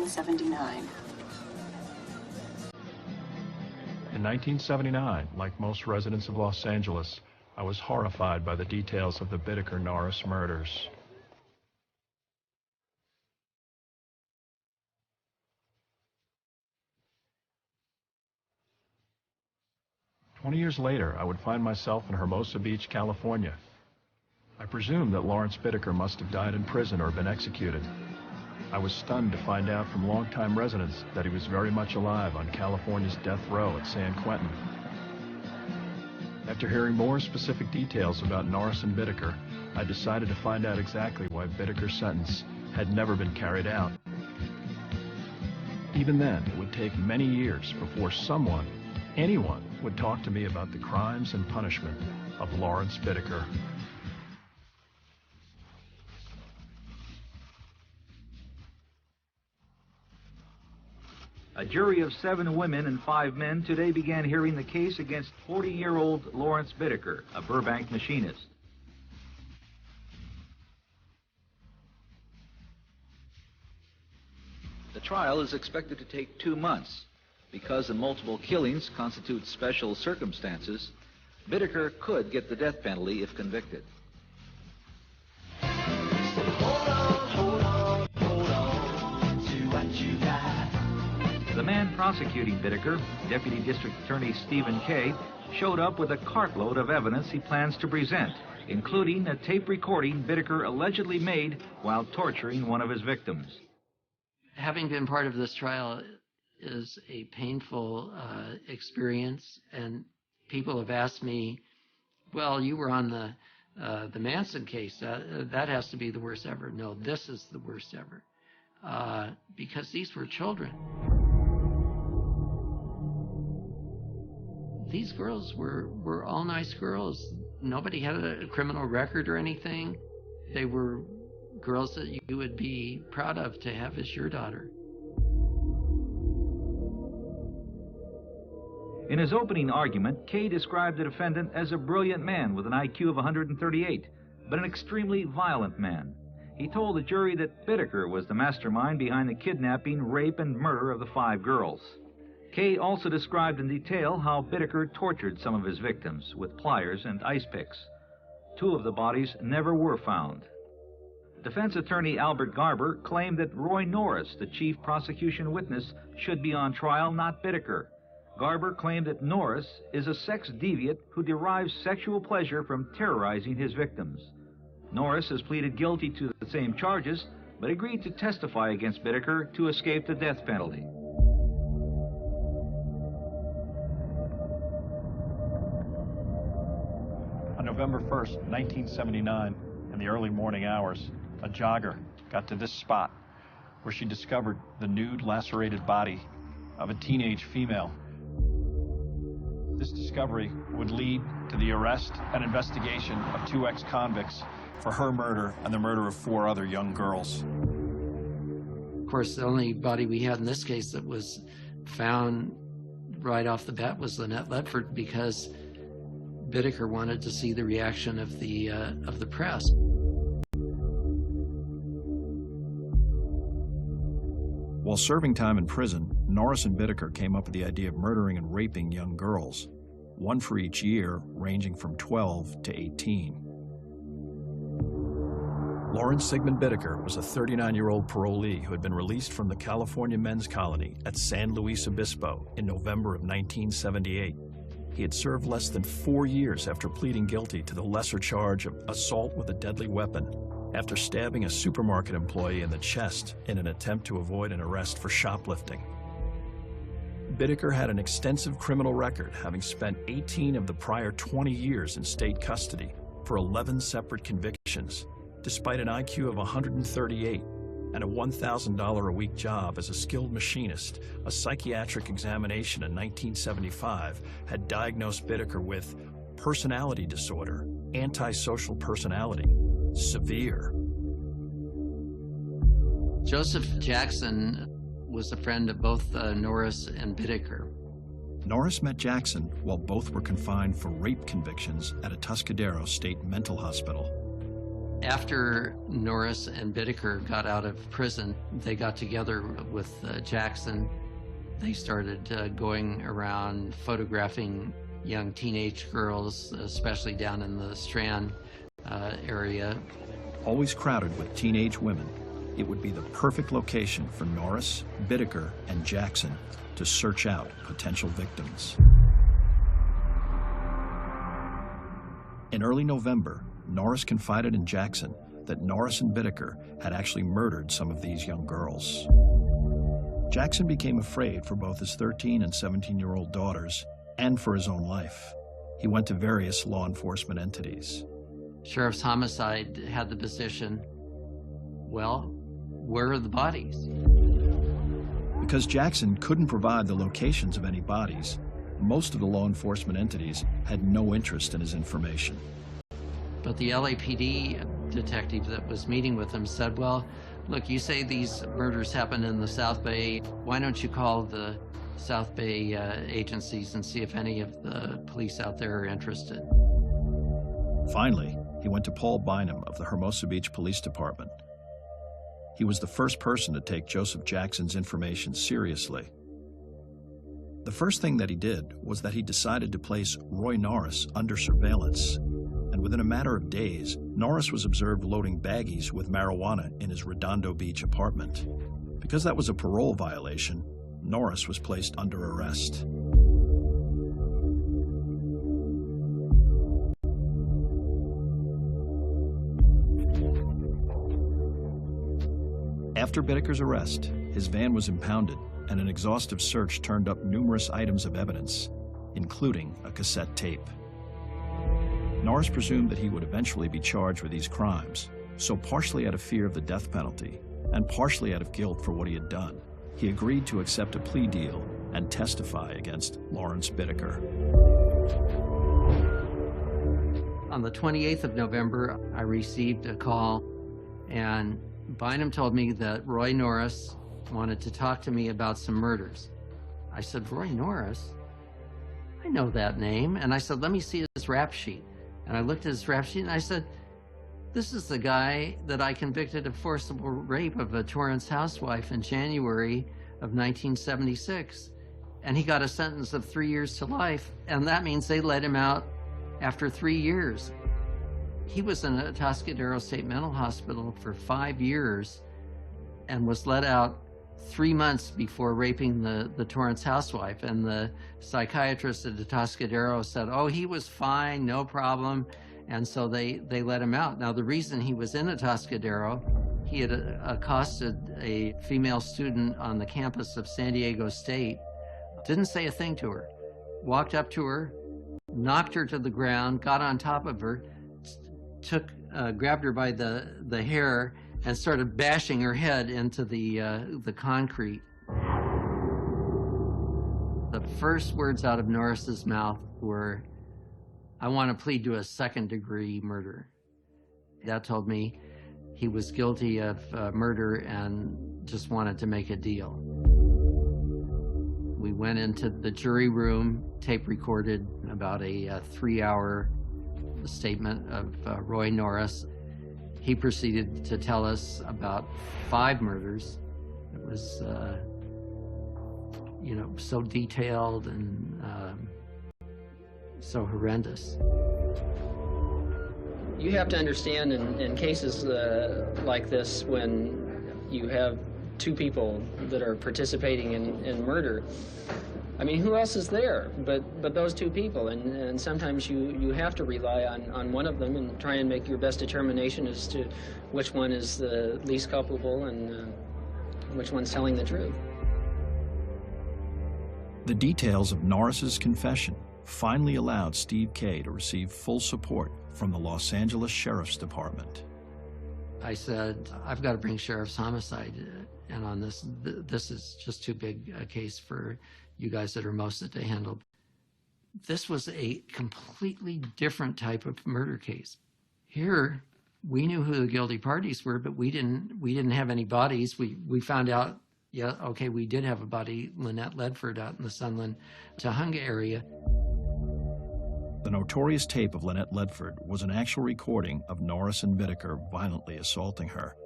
1979. In 1979, like most residents of Los Angeles, I was horrified by the details of the Bittaker-Norris murders. "20 years later, I would find myself in Hermosa Beach, California. I presumed that Lawrence Bittaker must have died in prison or been executed. I was stunned to find out from longtime residents that he was very much alive on California's death row at San Quentin. After hearing more specific details about Norris and Bittaker, I decided to find out exactly why Bittaker's sentence had never been carried out. Even then, it would take many years before someone, anyone, would talk to me about the crimes and punishment of Lawrence Bittaker." A jury of 7 women and 5 men today began hearing the case against 40-year-old Lawrence Bittaker, a Burbank machinist. The trial is expected to take 2 months. Because the multiple killings constitute special circumstances, Bittaker could get the death penalty if convicted. The man prosecuting Bittaker, Deputy District Attorney Stephen Kay, showed up with a cartload of evidence he plans to present, including a tape recording Bittaker allegedly made while torturing one of his victims. Having been part of this trial is a painful experience, and people have asked me, well, you were on the Manson case. That has to be the worst ever. No, this is the worst ever, because these were children. These girls were all nice girls. Nobody had a criminal record or anything. They were girls that you would be proud of to have as your daughter. In his opening argument, Kay described the defendant as a brilliant man with an IQ of 138, but an extremely violent man. He told the jury that Bittaker was the mastermind behind the kidnapping, rape, and murder of the 5 girls. Kay also described in detail how Bittaker tortured some of his victims with pliers and ice picks. 2 of the bodies never were found. Defense attorney Albert Garber claimed that Roy Norris, the chief prosecution witness, should be on trial, not Bittaker. Garber claimed that Norris is a sex deviant who derives sexual pleasure from terrorizing his victims. Norris has pleaded guilty to the same charges, but agreed to testify against Bittaker to escape the death penalty. On November 1st, 1979, in the early morning hours, a jogger got to this spot where she discovered the nude, lacerated body of a teenage female. This discovery would lead to the arrest and investigation of 2 ex-convicts for her murder and the murder of 4 other young girls. Of course, the only body we had in this case that was found right off the bat was Lynette Ledford, because Bittaker wanted to see the reaction of the press. While serving time in prison, Norris and Bittaker came up with the idea of murdering and raping young girls, 1 for each year, ranging from 12 to 18. Lawrence Sigmund Bittaker was a 39-year-old parolee who had been released from the California men's colony at San Luis Obispo in November of 1978. He had served less than 4 years after pleading guilty to the lesser charge of assault with a deadly weapon, after stabbing a supermarket employee in the chest in an attempt to avoid an arrest for shoplifting. Bittaker had an extensive criminal record, having spent 18 of the prior 20 years in state custody for 11 separate convictions, despite an IQ of 138 and a $1,000 a week job as a skilled machinist. A psychiatric examination in 1975 had diagnosed Bittaker with personality disorder, antisocial personality, severe. Joseph Jackson was a friend of both Norris and Bittaker. Norris met Jackson while both were confined for rape convictions at a Tuscadero State Mental Hospital. After Norris and Bittaker got out of prison, they got together with Jackson. They started going around photographing young teenage girls, especially down in the Strand area. Always crowded with teenage women, it would be the perfect location for Norris, Bittaker, and Jackson to search out potential victims. In early November, Norris confided in Jackson that Norris and Bittaker had actually murdered some of these young girls. Jackson became afraid for both his 13 and 17-year-old daughters and for his own life. He went to various law enforcement entities. Sheriff's Homicide had the position, well, where are the bodies? Because Jackson couldn't provide the locations of any bodies, most of the law enforcement entities had no interest in his information. But the LAPD detective that was meeting with him said, well, look, you say these murders happened in the South Bay. Why don't you call the South Bay agencies and see if any of the police out there are interested? Finally, he went to Paul Bynum of the Hermosa Beach Police Department. He was the first person to take Joseph Jackson's information seriously. The first thing that he did was that he decided to place Roy Norris under surveillance. And within a matter of days, Norris was observed loading baggies with marijuana in his Redondo Beach apartment. Because that was a parole violation, Norris was placed under arrest. After Bittaker's arrest, his van was impounded and an exhaustive search turned up numerous items of evidence, including a cassette tape. Norris presumed that he would eventually be charged with these crimes, so partially out of fear of the death penalty and partially out of guilt for what he had done, he agreed to accept a plea deal and testify against Lawrence Bittaker. On the 28th of November, I received a call, and Bynum told me that Roy Norris wanted to talk to me about some murders. I said, Roy Norris? I know that name. And I said, let me see his rap sheet. And I looked at his rap sheet and I said, this is the guy that I convicted of forcible rape of a Torrance housewife in January of 1976. And he got a sentence of 3 years to life. And that means they let him out after 3 years. He was in a Atascadero State Mental Hospital for 5 years and was let out 3 months before raping the Torrance housewife. And the psychiatrist at Atascadero said, oh, he was fine, no problem. And so they let him out. Now, the reason he was in Atascadero, he had accosted a female student on the campus of San Diego State, didn't say a thing to her, walked up to her, knocked her to the ground, got on top of her, grabbed her by the hair and started bashing her head into the concrete. The first words out of Norris's mouth were, I want to plead to a second-degree murder. That told me he was guilty of murder and just wanted to make a deal. We went into the jury room, tape recorded about a 3-hour statement of Roy Norris. He proceeded to tell us about 5 murders. It was, so detailed and so horrendous. You have to understand in cases like this, when you have 2 people that are participating in murder, I mean, who else is there but those 2 people? And sometimes you have to rely on one of them and try and make your best determination as to which one is the least culpable and which one's telling the truth. The details of Norris's confession finally allowed Steve Kay to receive full support from the Los Angeles Sheriff's Department. I said, I've got to bring Sheriff's Homicide in on this. This is just too big a case for you guys at Hermosa to handle. This was a completely different type of murder case. Here, we knew who the guilty parties were, but we didn't have any bodies. We found out, yeah, okay, we did have a body, Lynette Ledford, out in the Sunland, Tahunga area. The notorious tape of Lynette Ledford was an actual recording of Norris and Bittaker violently assaulting her.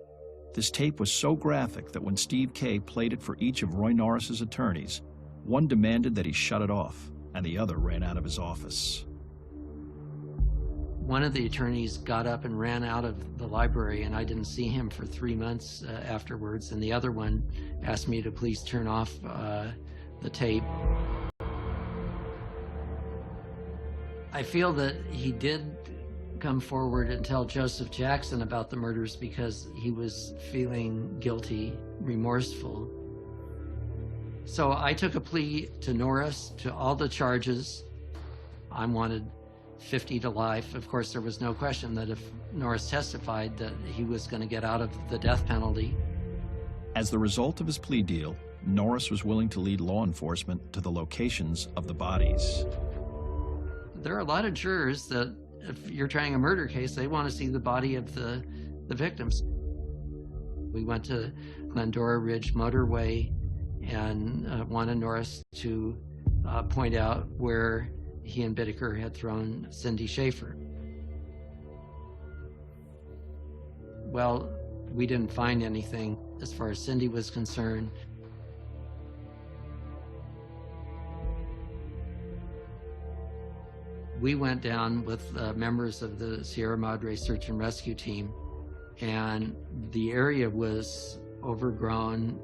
This tape was so graphic that when Steve Kay played it for each of Roy Norris's attorneys, one demanded that he shut it off, and the other ran out of his office. One of the attorneys got up and ran out of the library, and I didn't see him for 3 months afterwards, and the other one asked me to please turn off the tape. I feel that he did come forward and tell Joseph Jackson about the murders because he was feeling guilty, remorseful. So I took a plea to Norris to all the charges. I wanted 50 to life. Of course, there was no question that if Norris testified that he was going to get out of the death penalty. As the result of his plea deal, Norris was willing to lead law enforcement to the locations of the bodies. There are a lot of jurors that if you're trying a murder case, they want to see the body of the victims. We went to Glendora Ridge Motorway and wanted Norris to point out where he and Bittaker had thrown Cindy Schaefer. Well, we didn't find anything as far as Cindy was concerned. We went down with members of the Sierra Madre Search and Rescue Team, and the area was overgrown,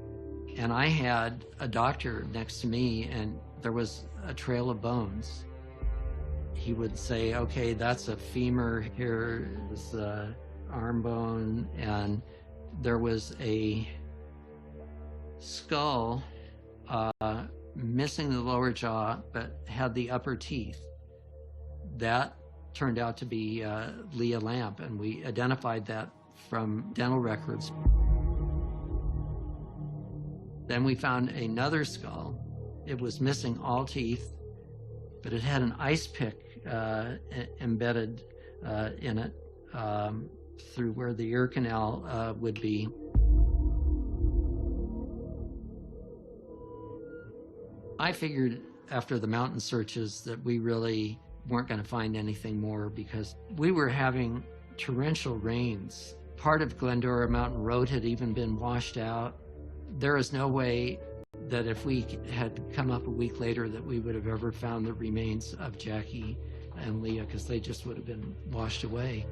and I had a doctor next to me, and there was a trail of bones. He would say, okay, that's a femur, here is the arm bone, and there was a skull missing the lower jaw, but had the upper teeth. That turned out to be Leah Lamp, and we identified that from dental records. Then we found another skull. It was missing all teeth, but it had an ice pick embedded in it through where the ear canal would be. I figured after the mountain searches that we really weren't going to find anything more because we were having torrential rains. Part of Glendora Mountain Road had even been washed out. There is no way that if we had come up a week later that we would have ever found the remains of Jackie and Leah, because they just would have been washed away.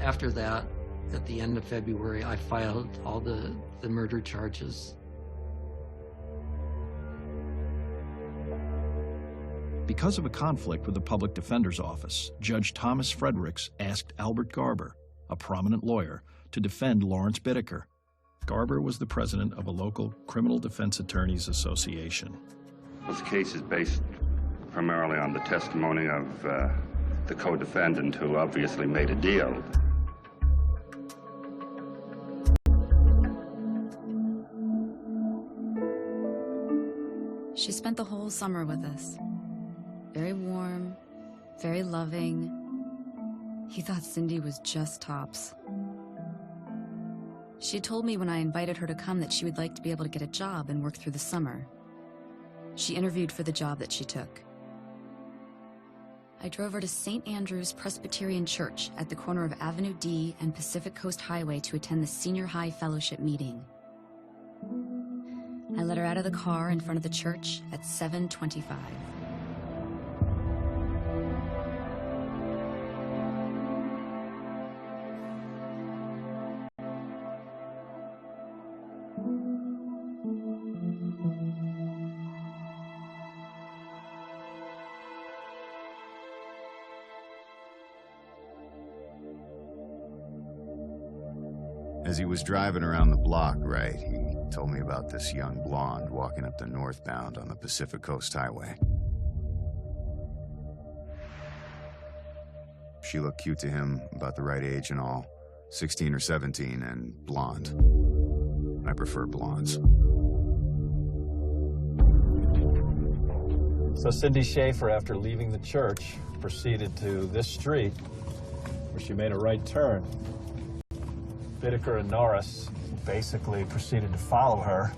After that, at the end of February, I filed all the murder charges. Because of a conflict with the public defender's office, Judge Thomas Fredericks asked Albert Garber, a prominent lawyer, to defend Lawrence Bittaker. Garber was the president of a local criminal defense attorneys association. This case is based primarily on the testimony of the co-defendant, who obviously made a deal. She spent the whole summer with us. Very warm, very loving. He thought Cindy was just tops. She had told me when I invited her to come that she would like to be able to get a job and work through the summer. She interviewed for the job that she took. I drove her to St. Andrew's Presbyterian Church at the corner of Avenue D and Pacific Coast Highway to attend the Senior High Fellowship meeting. I let her out of the car in front of the church at 7:25. As he was driving around the block, right, he told me about this young blonde walking up the northbound on the Pacific Coast Highway. She looked cute to him, about the right age and all, 16 or 17, and blonde. I prefer blondes. So Cindy Schaefer, after leaving the church, proceeded to this street, where she made a right turn. Bittaker and Norris basically proceeded to follow her.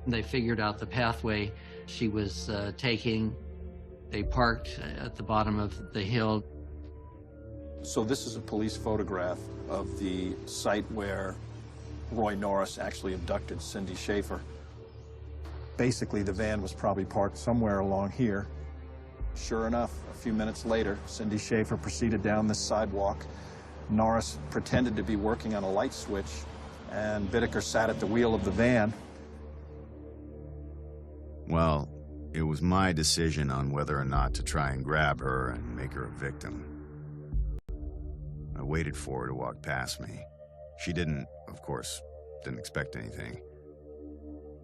They figured out the pathway she was taking. They parked at the bottom of the hill. So this is a police photograph of the site where Roy Norris actually abducted Cindy Schaefer. Basically, the van was probably parked somewhere along here. Sure enough, a few minutes later, Cindy Schaefer proceeded down this sidewalk. Norris pretended to be working on a light switch, and Bittaker sat at the wheel of the van. Well, it was my decision on whether or not to try and grab her and make her a victim. I waited for her to walk past me. She didn't, of course, didn't expect anything.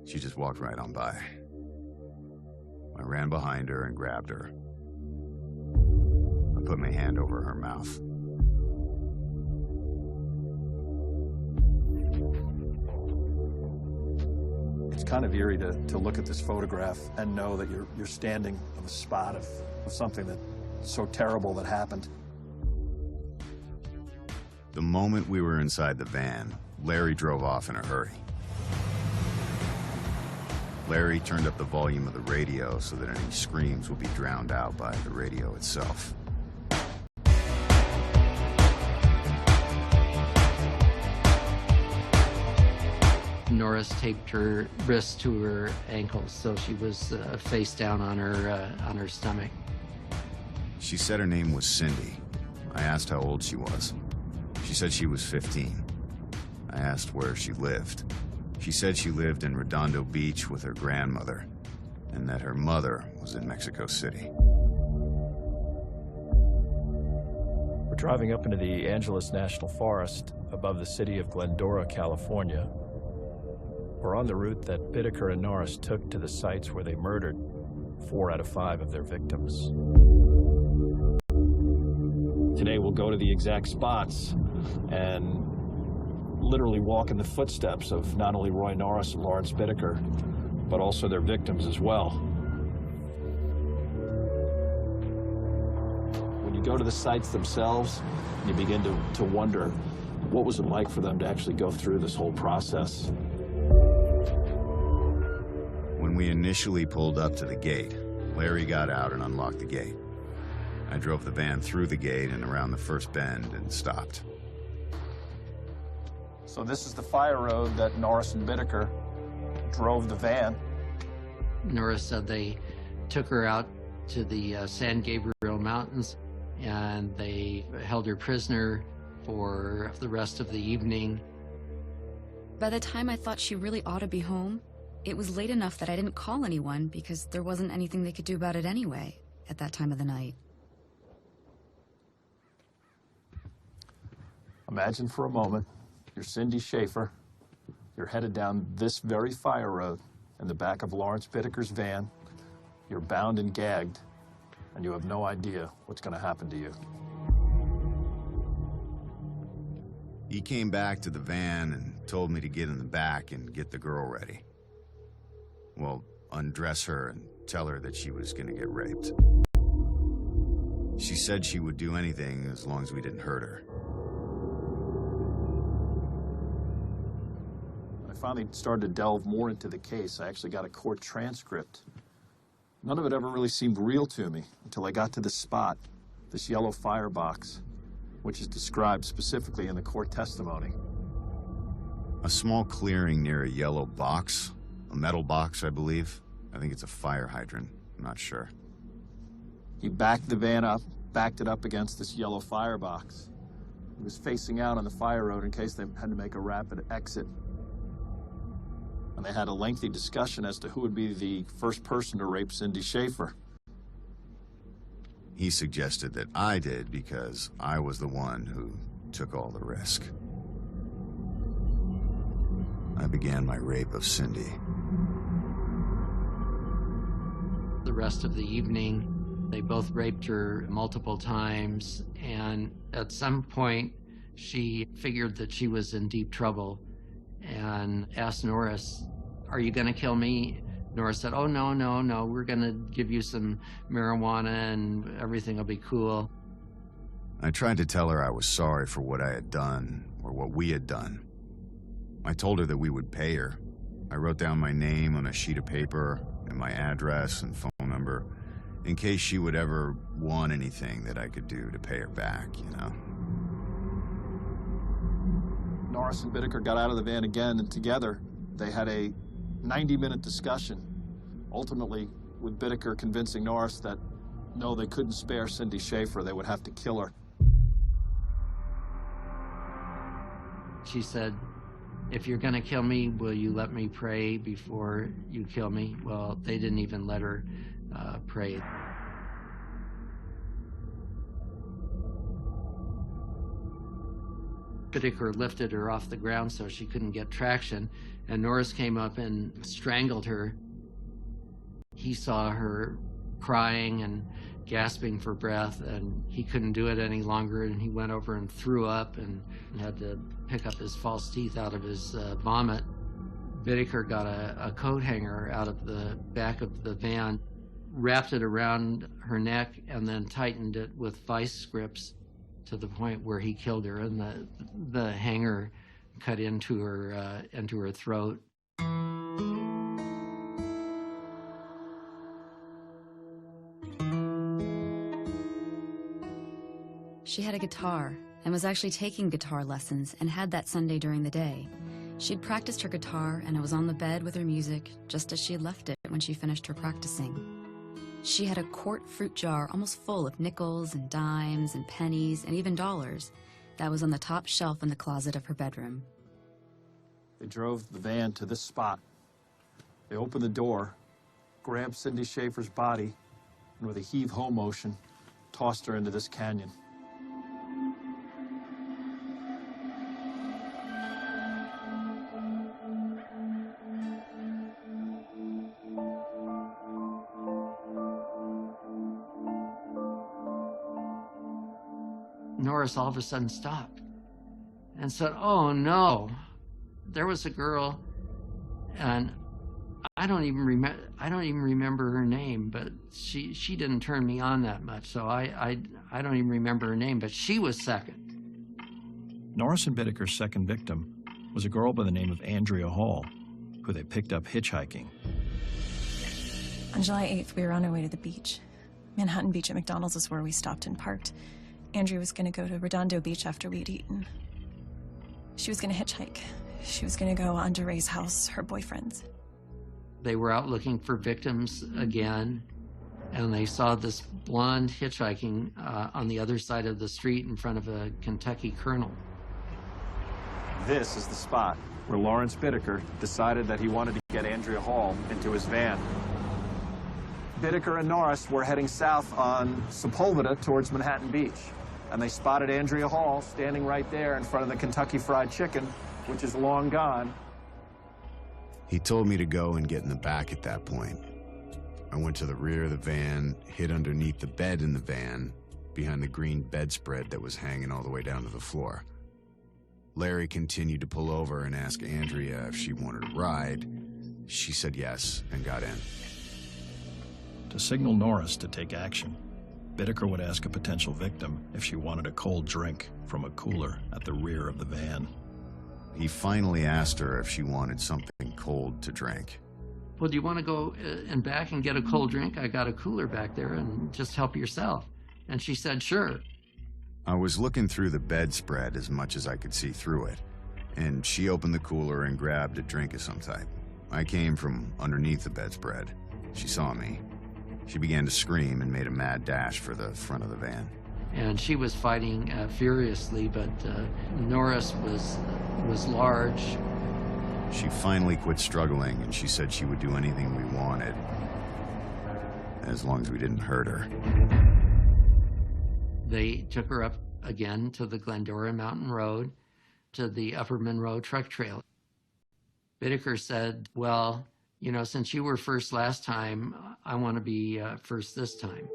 She just walked right on by. I ran behind her and grabbed her. I put my hand over her mouth. It's kind of eerie to look at this photograph and know that you're standing on the spot of something that's so terrible that happened. The moment we were inside the van, Larry drove off in a hurry. Larry turned up the volume of the radio so that any screams would be drowned out by the radio itself. Norris taped her wrists to her ankles, so she was face down on her stomach. She said her name was Cindy. I asked how old she was. She said she was 15. I asked where she lived. She said she lived in Redondo Beach with her grandmother, and that her mother was in Mexico City. We're driving up into the Angeles National Forest above the city of Glendora, California. We're on the route that Bittaker and Norris took to the sites where they murdered 4 out of 5 of their victims. Today we'll go to the exact spots and literally walk in the footsteps of not only Roy Norris and Lawrence Bittaker, but also their victims as well. When you go to the sites themselves, you begin to wonder, what was it like for them to actually go through this whole process? When we initially pulled up to the gate, Larry got out and unlocked the gate. I drove the van through the gate and around the first bend and stopped. So this is the fire road that Norris and Bittaker drove the van. Norris said they took her out to the San Gabriel Mountains, and they held her prisoner for the rest of the evening. By the time I thought she really ought to be home, it was late enough that I didn't call anyone because there wasn't anything they could do about it anyway at that time of the night. Imagine for a moment, you're Cindy Schaefer. You're headed down this very fire road in the back of Lawrence Bittaker's van. You're bound and gagged, and you have no idea what's going to happen to you. He came back to the van and told me to get in the back and get the girl ready. Well, undress her and tell her that she was going to get raped. She said she would do anything as long as we didn't hurt her. I finally started to delve more into the case. I actually got a court transcript. None of it ever really seemed real to me until I got to this spot, this yellow firebox, which is described specifically in the court testimony. A small clearing near a yellow box, a metal box, I believe. I think it's a fire hydrant, I'm not sure. He backed the van up, backed it up against this yellow firebox. He was facing out on the fire road in case they had to make a rapid exit. And they had a lengthy discussion as to who would be the first person to rape Cindy Schaefer. He suggested that I did because I was the one who took all the risk. I began my rape of Cindy. The rest of the evening, they both raped her multiple times, and at some point, she figured that she was in deep trouble and asked Norris, "Are you going to kill me?" Norris said, "Oh, no, no, no, we're going to give you some marijuana and everything will be cool." I tried to tell her I was sorry for what I had done, or what we had done. I told her that we would pay her. I wrote down my name on a sheet of paper, and my address and phone number in case she would ever want anything that I could do to pay her back, you know. Norris and Bittaker got out of the van again, and together they had a 90-minute discussion, ultimately with Bittaker convincing Norris that no, they couldn't spare Cindy Schaefer, they would have to kill her. She said, if you're gonna kill me, will you let me pray before you kill me? Well, they didn't even let her pray. Bittaker lifted her off the ground so she couldn't get traction, and Norris came up and strangled her. He saw her crying and gasping for breath, and he couldn't do it any longer, and he went over and threw up and had to pick up his false teeth out of his vomit. Bittaker got a coat hanger out of the back of the van, wrapped it around her neck, and then tightened it with vice grips to the point where he killed her, and the hanger cut into her throat. She had a guitar and was actually taking guitar lessons and had that Sunday during the day. She'd practiced her guitar and it was on the bed with her music just as she had left it when she finished her practicing. She had a quart fruit jar almost full of nickels and dimes and pennies and even dollars that was on the top shelf in the closet of her bedroom. They drove the van to this spot. They opened the door, grabbed Cindy Schaefer's body, and with a heave-ho motion, tossed her into this canyon. Norris all of a sudden stopped and said, "Oh no, there was a girl, and I don't even remember her name, but she didn't turn me on that much, so I don't even remember her name, but she was second." Norris and Bittaker's second victim was a girl by the name of Andrea Hall, who they picked up hitchhiking. On July 8th, we were on our way to the beach. Manhattan Beach at McDonald's is where we stopped and parked. Andrea was going to go to Redondo Beach after we'd eaten. She was going to hitchhike. She was going to go on to Ray's house, her boyfriend's. They were out looking for victims again, and they saw this blonde hitchhiking on the other side of the street in front of a Kentucky Colonel. This is the spot where Lawrence Bittaker decided that he wanted to get Andrea Hall into his van. Bittaker and Norris were heading south on Sepulveda towards Manhattan Beach, and they spotted Andrea Hall standing right there in front of the Kentucky Fried Chicken, which is long gone. He told me to go and get in the back at that point. I went to the rear of the van, hid underneath the bed in the van, behind the green bedspread that was hanging all the way down to the floor. Larry continued to pull over and ask Andrea if she wanted a ride. She said yes and got in. To signal Norris to take action, Bittaker would ask a potential victim if she wanted a cold drink from a cooler at the rear of the van. He finally asked her if she wanted something cold to drink. "Well, do you want to go in back and get a cold drink? I got a cooler back there, and just help yourself." And she said, "Sure." I was looking through the bedspread as much as I could see through it, and she opened the cooler and grabbed a drink of some type. I came from underneath the bedspread. She saw me. She began to scream and made a mad dash for the front of the van. And she was fighting furiously, but Norris was large. She finally quit struggling, and she said she would do anything we wanted, as long as we didn't hurt her. They took her up again to the Glendora Mountain Road, to the Upper Monroe Truck Trail. Bittaker said, "Well, you know, since you were first last time, I want to be first this time."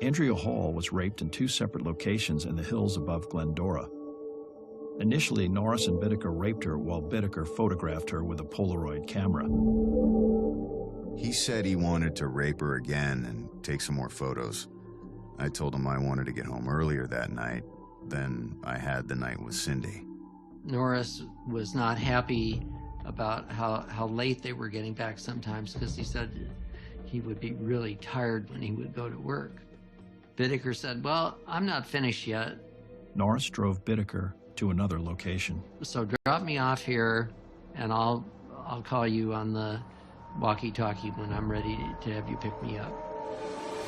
Andrea Hall was raped in 2 separate locations in the hills above Glendora. Initially, Norris and Bittaker raped her while Bittaker photographed her with a Polaroid camera. He said he wanted to rape her again and take some more photos. I told him I wanted to get home earlier that night than I had the night with Cindy. Norris was not happy about how late they were getting back sometimes, because he said he would be really tired when he would go to work. Bittaker said, well, I'm not finished yet. Norris drove Bittaker to another location. So drop me off here, and I'll call you on the walkie-talkie when I'm ready to have you pick me up.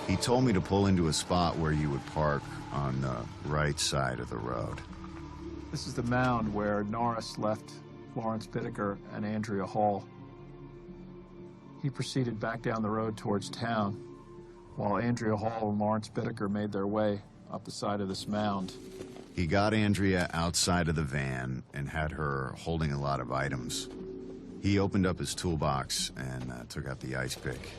He told me to pull into a spot where you would park on the right side of the road. This is the mound where Norris left Lawrence Bittaker and Andrea Hall. He proceeded back down the road towards town, while Andrea Hall and Lawrence Bittaker made their way up the side of this mound. He got Andrea outside of the van and had her holding a lot of items. He opened up his toolbox and took out the ice pick.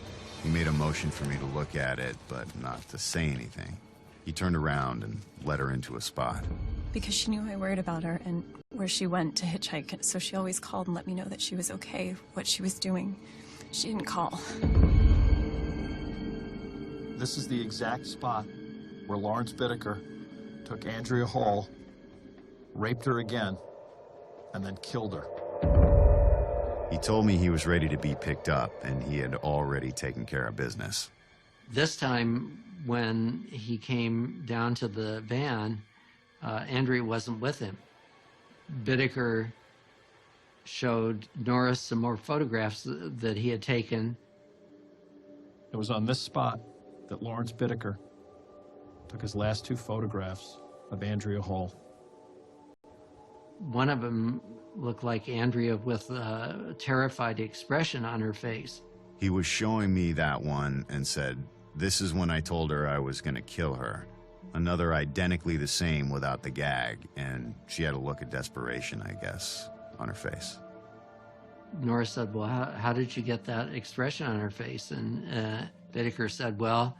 He made a motion for me to look at it, but not to say anything. He turned around and led her into a spot. Because she knew I worried about her and where she went to hitchhike, so she always called and let me know that she was okay, what she was doing. She didn't call. This is the exact spot where Lawrence Bittaker took Andrea Hall, raped her again, and then killed her. He told me he was ready to be picked up, and he had already taken care of business. This time, when he came down to the van, Andrea wasn't with him. Bittaker showed Norris some more photographs that he had taken. It was on this spot that Lawrence Bittaker took his last 2 photographs of Andrea Hall. One of them looked like Andrea with a terrified expression on her face. He was showing me that one and said, "This is when I told her I was going to kill her." Another identically the same without the gag, and she had a look of desperation, I guess, on her face. Norris said, well, how did you get that expression on her face? And Bittaker said, well,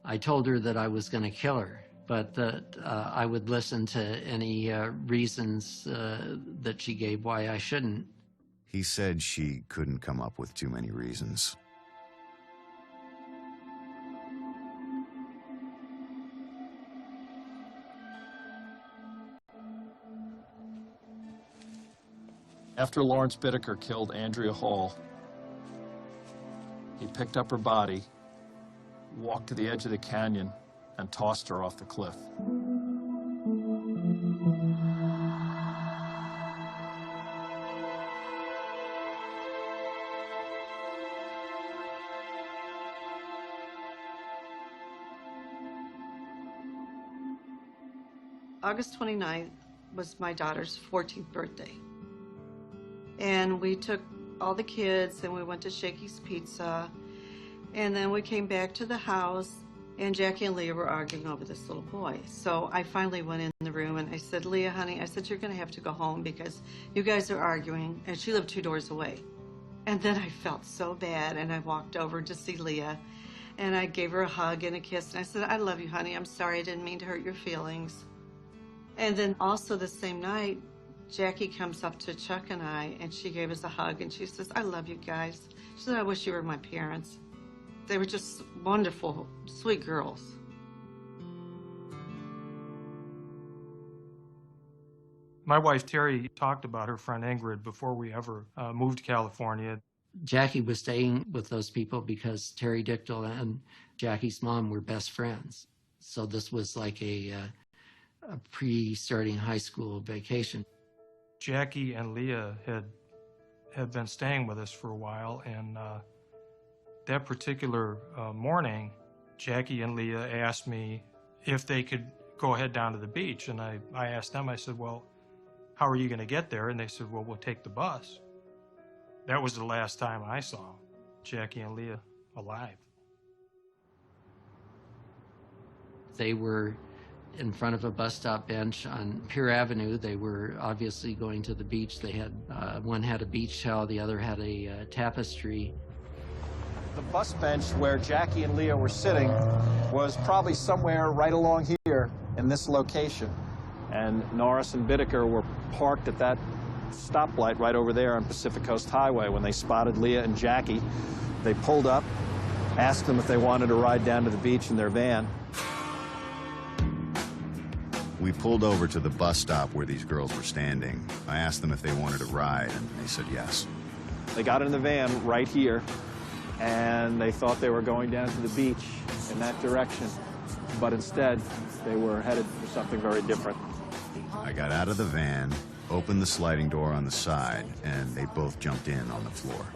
I told her that I was going to kill her, but that I would listen to any reasons that she gave why I shouldn't. He said she couldn't come up with too many reasons. After Lawrence Bittaker killed Andrea Hall, he picked up her body, walked to the edge of the canyon, and tossed her off the cliff. August 29th was my daughter's 14th birthday. And we took all the kids and we went to Shakey's Pizza. And then we came back to the house and Jackie and Leah were arguing over this little boy. So I finally went in the room and I said, Leah, honey, I said, you're gonna have to go home because you guys are arguing. And she lived 2 doors away. And then I felt so bad and I walked over to see Leah and I gave her a hug and a kiss. And I said, I love you, honey. I'm sorry, I didn't mean to hurt your feelings. And then also the same night, Jackie comes up to Chuck and I, and she gave us a hug, and she says, I love you guys. She said, I wish you were my parents. They were just wonderful, sweet girls. My wife, Terry, talked about her friend Ingrid before we ever moved to California. Jackie was staying with those people because Terry Dichtel and Jackie's mom were best friends. So this was like a pre-starting high school vacation. Jackie and Leah had been staying with us for a while, and that particular morning, Jackie and Leah asked me if they could go ahead down to the beach, and I asked them, I said, well, how are you going to get there? And they said, well, we'll take the bus. That was the last time I saw Jackie and Leah alive. They were in front of a bus stop bench on Pier Avenue. They were obviously going to the beach. They had one had a beach towel, the other had a tapestry. The bus bench where Jackie and Leah were sitting was probably somewhere right along here in this location. And Norris and Bittaker were parked at that stoplight right over there on Pacific Coast Highway. When they spotted Leah and Jackie, they pulled up, asked them if they wanted to ride down to the beach in their van. We pulled over to the bus stop where these girls were standing. I asked them if they wanted to ride, and they said yes. They got in the van right here, and they thought they were going down to the beach in that direction, but instead they were headed for something very different. I got out of the van, opened the sliding door on the side, and they both jumped in on the floor.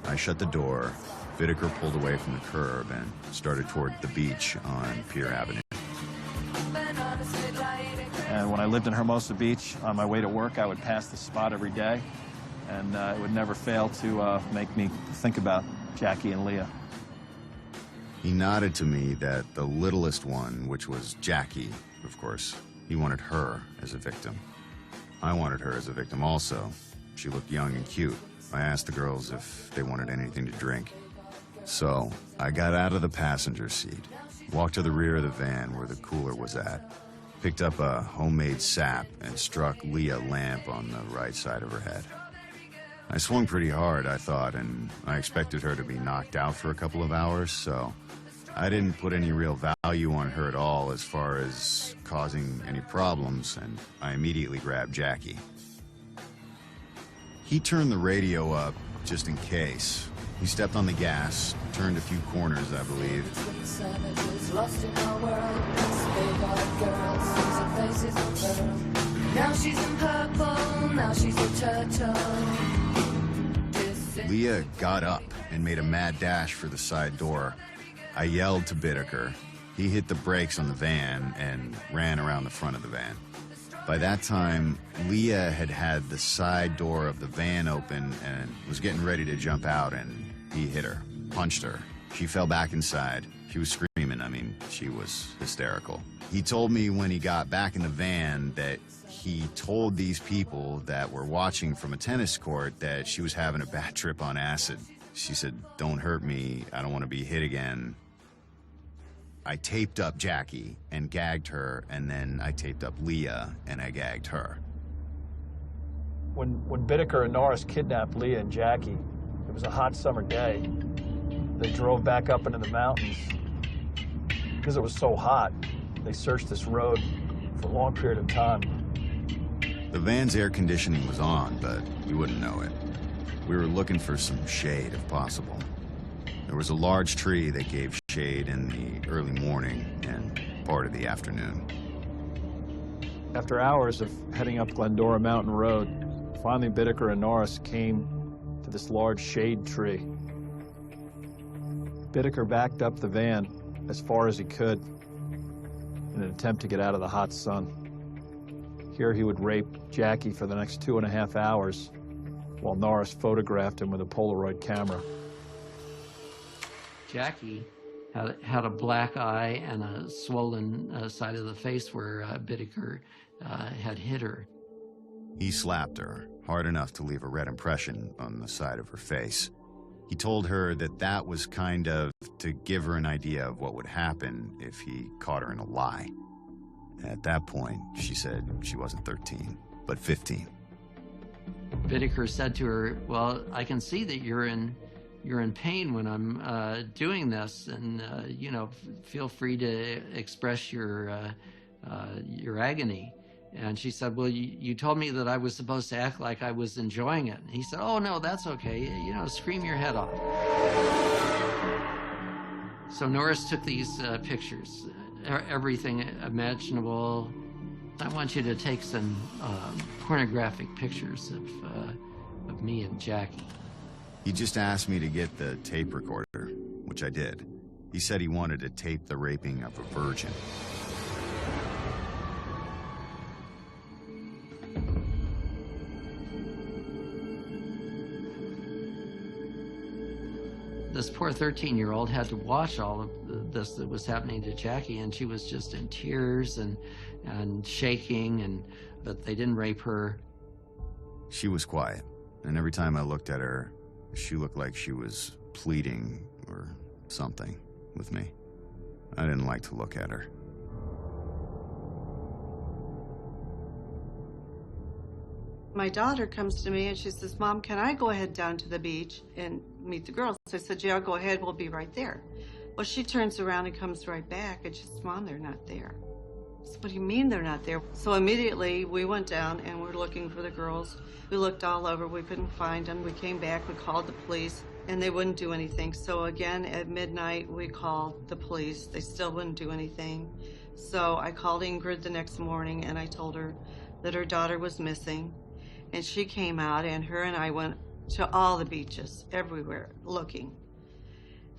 I shut the door. Whitaker pulled away from the curb and started toward the beach on Pier Avenue. And when I lived in Hermosa Beach, on my way to work, I would pass the spot every day, and it would never fail to make me think about Jackie and Leah. He nodded to me that the littlest one, which was Jackie, of course, he wanted her as a victim. I wanted her as a victim also. She looked young and cute. I asked the girls if they wanted anything to drink. So I got out of the passenger seat, walked to the rear of the van where the cooler was at, picked up a homemade sap and struck Leah lamp on the right side of her head. I swung pretty hard, I thought, and I expected her to be knocked out for a couple of hours, so I didn't put any real value on her at all as far as causing any problems, and I immediately grabbed Jackie. He turned the radio up just in case. He stepped on the gas, turned a few corners, I believe. Leah got up and made a mad dash for the side door. I yelled to Whitaker. He hit the brakes on the van and ran around the front of the van. By that time, Leah had had the side door of the van open and was getting ready to jump out, and he hit her, punched her. She fell back inside. She was screaming. I mean, she was hysterical. He told me when he got back in the van that he told these people that were watching from a tennis court that she was having a bad trip on acid. She said, "Don't hurt me. I don't want to be hit again." I taped up Jackie and gagged her, and then I taped up Leah and I gagged her. When Whitaker and Norris kidnapped Leah and Jackie, it was a hot summer day. They drove back up into the mountains. Because it was so hot, they searched this road for a long period of time. The van's air conditioning was on, but you wouldn't know it. We were looking for some shade if possible. There was a large tree that gave shade in the early morning and part of the afternoon. After hours of heading up Glendora Mountain Road, finally Whitaker and Norris came to this large shade tree. Whitaker backed up the van as far as he could in an attempt to get out of the hot sun. Here he would rape Jackie for the next 2.5 hours while Norris photographed him with a Polaroid camera. Jackie had a black eye and a swollen side of the face where Whitaker had hit her. He slapped her hard enough to leave a red impression on the side of her face. He told her that that was kind of to give her an idea of what would happen if he caught her in a lie. At that point, she said she wasn't 13, but 15. Whitaker said to her, "Well, I can see that you're in pain when I'm doing this, and you know, feel free to express your agony." And she said, "Well, you told me that I was supposed to act like I was enjoying it." And he said, "Oh no, that's okay. You know, scream your head off." So Norris took these pictures, everything imaginable. "I want you to take some pornographic pictures of me and Jackie." He just asked me to get the tape recorder, which I did. He said he wanted to tape the raping of a virgin. This poor 13-year-old had to watch all of this that was happening to Jackie, and she was just in tears and shaking, but they didn't rape her. She was quiet, and every time I looked at her, she looked like she was pleading or something with me. I didn't like to look at her. My daughter comes to me and she says, "Mom, can I go ahead down to the beach and meet the girls?" I said, "Yeah, go ahead. We'll be right there." Well, she turns around and comes right back and she says, "Mom, they're not there." So, what do you mean they're not there? So immediately we went down and we're looking for the girls. We looked all over, we couldn't find them. We came back, we called the police, and they wouldn't do anything. So again, at midnight, we called the police. They still wouldn't do anything. So I called Ingrid the next morning and I told her that her daughter was missing. And she came out, and her and I went to all the beaches, everywhere, looking.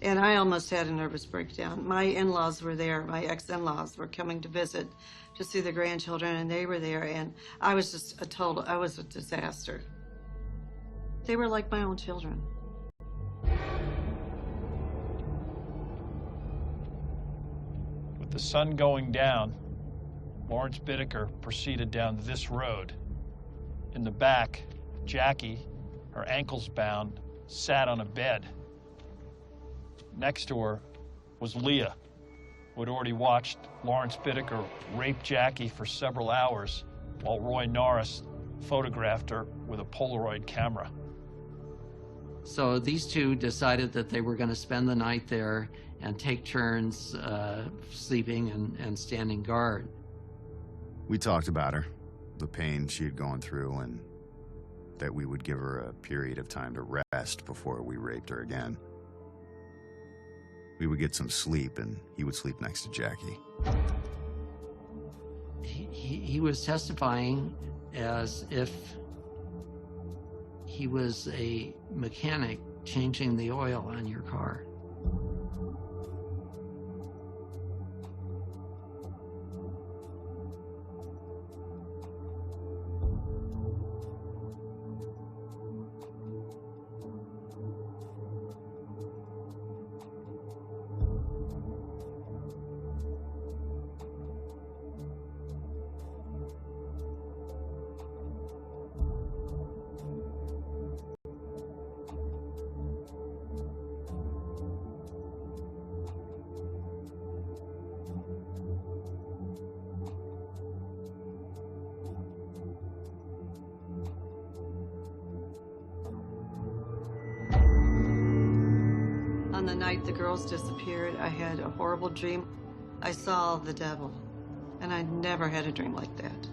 And I almost had a nervous breakdown. My in-laws were there. My ex-in-laws were coming to visit to see the grandchildren, and they were there, and I was just I was a disaster. They were like my own children. With the sun going down, Lawrence Bittaker proceeded down this road. In the back, Jackie, her ankles bound, sat on a bed. Next to her was Leah, who had already watched Lawrence Bittaker rape Jackie for several hours while Roy Norris photographed her with a Polaroid camera. So these two decided that they were going to spend the night there and take turns sleeping and standing guard. We talked about her, the pain she had gone through, and that we would give her a period of time to rest before we raped her again. We would get some sleep, and he would sleep next to Jackie. He was testifying as if he was a mechanic changing the oil on your car. On the night the girls disappeared, I had a horrible dream. I saw the devil, and I never had a dream like that.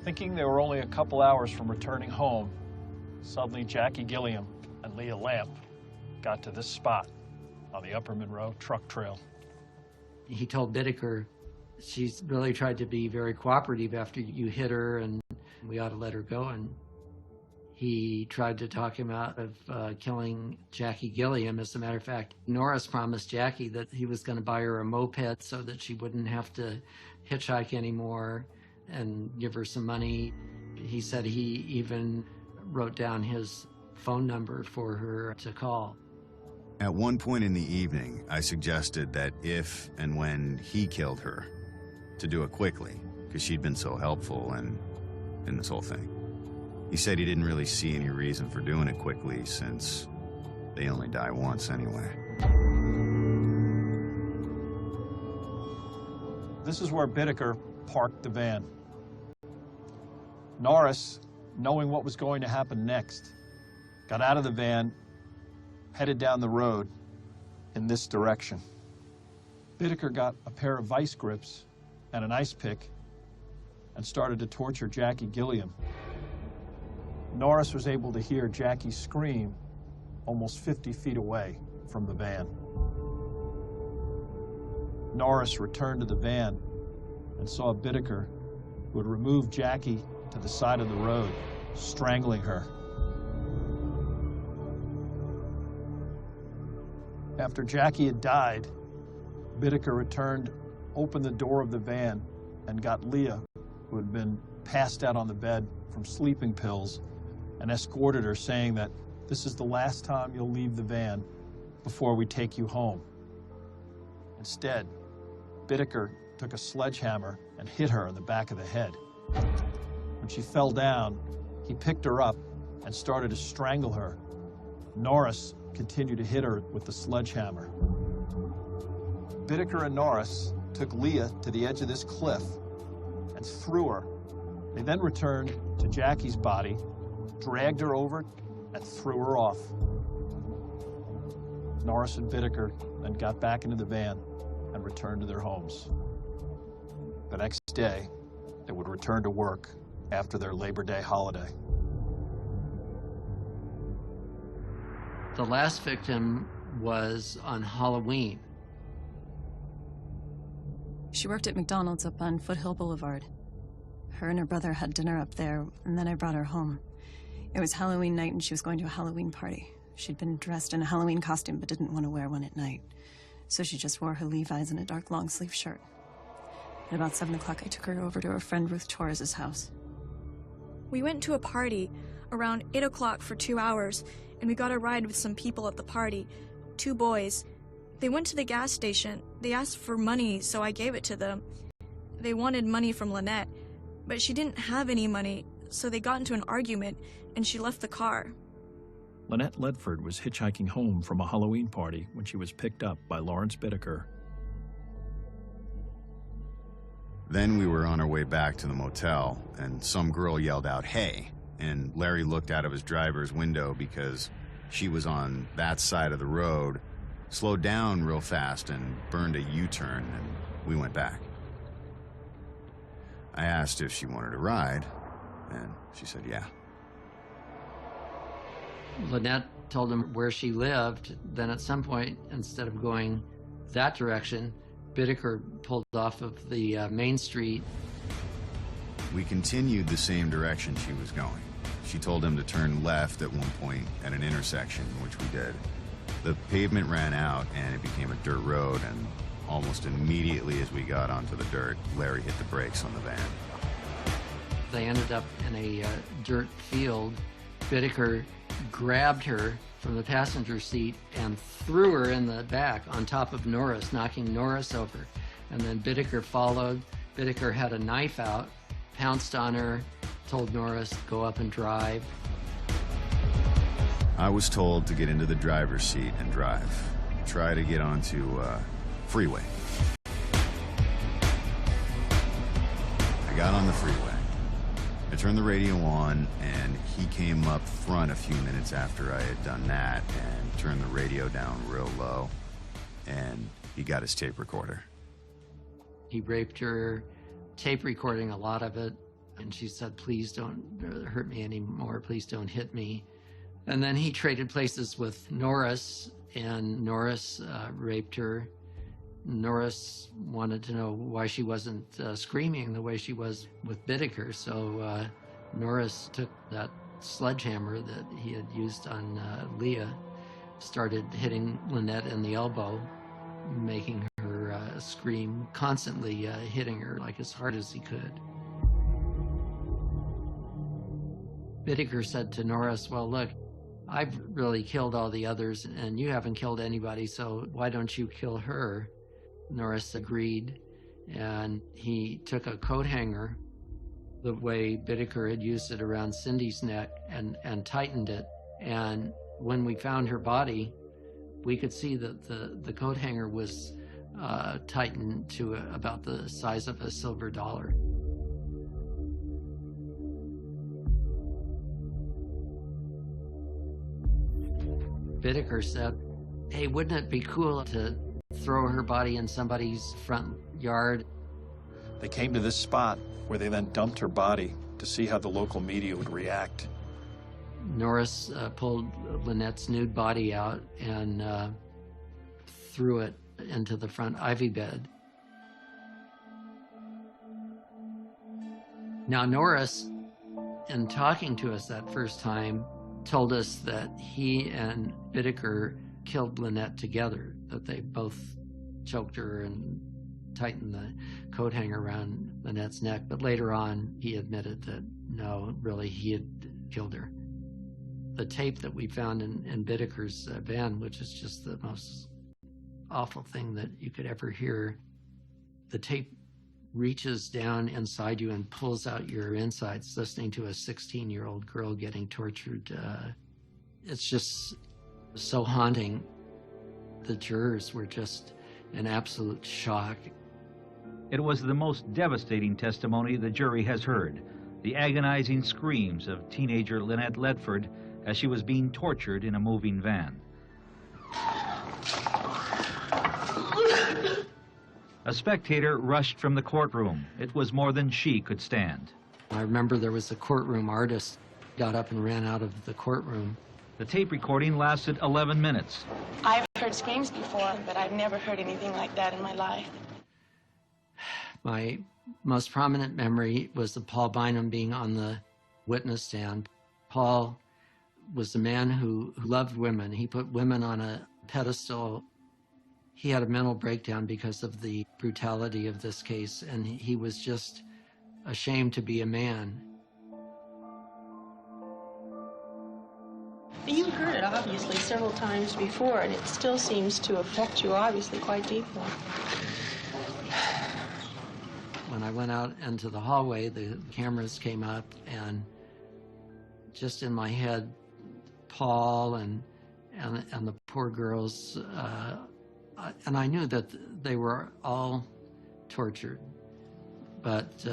Thinking they were only a couple hours from returning home, suddenly Jackie Gilliam and Leah Lamp got to this spot on the Upper Monroe truck trail. He told Bittaker, she's really tried to be very cooperative after you hit her, and we ought to let her go. And he tried to talk him out of killing Jackie Gilliam. As a matter of fact, Norris promised Jackie that he was going to buy her a moped so that she wouldn't have to hitchhike anymore and give her some money. He said he even wrote down his phone number for her to call. At one point in the evening, I suggested that if and when he killed her, to do it quickly, because she'd been so helpful in this whole thing. He said he didn't really see any reason for doing it quickly, since they only die once anyway. This is where Bittaker parked the van. Norris, knowing what was going to happen next, got out of the van, headed down the road in this direction. Bittaker got a pair of vice grips and an ice pick and started to torture Jackie Gilliam. Norris was able to hear Jackie scream almost 50 feet away from the van. Norris returned to the van and saw Bittaker, who had removed Jackie to the side of the road, strangling her. After Jackie had died, Bittaker returned, opened the door of the van, and got Leah, who had been passed out on the bed from sleeping pills, and escorted her, saying that this is the last time you'll leave the van before we take you home. Instead, Bittaker took a sledgehammer and hit her in the back of the head. When she fell down, he picked her up and started to strangle her. Norris continued to hit her with the sledgehammer. Bittaker and Norris took Leah to the edge of this cliff and threw her. They then returned to Jackie's body, dragged her over, and threw her off. Norris and Bittaker then got back into the van and return to their homes. The next day, they would return to work after their Labor Day holiday. The last victim was on Halloween. She worked at McDonald's up on Foothill Boulevard. Her and her brother had dinner up there, and then I brought her home. It was Halloween night, and she was going to a Halloween party. She'd been dressed in a Halloween costume, but didn't want to wear one at night. So she just wore her Levi's and a dark long-sleeve shirt. At about 7 o'clock, I took her over to her friend Ruth Torres's house. We went to a party around 8 o'clock for 2 hours, and we got a ride with some people at the party, 2 boys. They went to the gas station. They asked for money, so I gave it to them. They wanted money from Lynette, but she didn't have any money, so they got into an argument, and she left the car. Lynette Ledford was hitchhiking home from a Halloween party when she was picked up by Lawrence Bittaker. Then we were on our way back to the motel, and some girl yelled out, "Hey!" And Larry looked out of his driver's window because she was on that side of the road, slowed down real fast and burned a U-turn, and we went back. I asked if she wanted a ride, and she said yeah. Lynette told him where she lived. Then at some point, instead of going that direction, Bittaker pulled off of the main street. We continued the same direction she was going. She told him to turn left at one point at an intersection, which we did. The pavement ran out and it became a dirt road, and almost immediately as we got onto the dirt, Larry hit the brakes on the van. They ended up in a dirt field. Bittaker grabbed her from the passenger seat and threw her in the back on top of Norris, knocking Norris over. And then Bittaker followed. Bittaker had a knife out, pounced on her, told Norris to go up and drive. I was told to get into the driver's seat and drive. Try to get onto freeway. I got on the freeway. I turned the radio on, and he came up front a few minutes after I had done that and turned the radio down real low, and he got his tape recorder. He raped her, tape recording a lot of it, and she said, "Please don't hurt me anymore, please don't hit me." And then he traded places with Norris, and Norris raped her. Norris wanted to know why she wasn't screaming the way she was with Bittaker, so Norris took that sledgehammer that he had used on Leah, started hitting Lynette in the elbow, making her scream, constantly hitting her like as hard as he could. Bittaker said to Norris, "Well, look, I've really killed all the others and you haven't killed anybody, so why don't you kill her?" Norris agreed, and he took a coat hanger, the way Bittaker had used it around Cindy's neck, and tightened it. And when we found her body, we could see that the coat hanger was tightened to about the size of a silver dollar. Bittaker said, "Hey, wouldn't it be cool to throw her body in somebody's front yard?" They came to this spot where they then dumped her body to see how the local media would react. Norris pulled Lynette's nude body out and threw it into the front ivy bed. Now Norris, in talking to us that first time, told us that he and Bittaker killed Lynette together, that they both choked her and tightened the coat hanger around Lynette's neck. But later on, he admitted that no, really, he had killed her. The tape that we found in Bittaker's van, which is just the most awful thing that you could ever hear, the tape reaches down inside you and pulls out your insides, listening to a 16-year-old girl getting tortured. It's just so haunting. The jurors were just in absolute shock. It was the most devastating testimony the jury has heard. The agonizing screams of teenager Lynette Ledford as she was being tortured in a moving van. A spectator rushed from the courtroom. It was more than she could stand. I remember there was a courtroom artist, got up and ran out of the courtroom. The tape recording lasted 11 minutes. I've heard screams before, but I've never heard anything like that in my life. My most prominent memory was of Paul Bynum being on the witness stand. Paul was a man who loved women. He put women on a pedestal. He had a mental breakdown because of the brutality of this case, and he was just ashamed to be a man. You've heard it, obviously, several times before, and it still seems to affect you, obviously, quite deeply. When I went out into the hallway, the cameras came up, and just in my head, Paul and the poor girls, and I knew that they were all tortured, but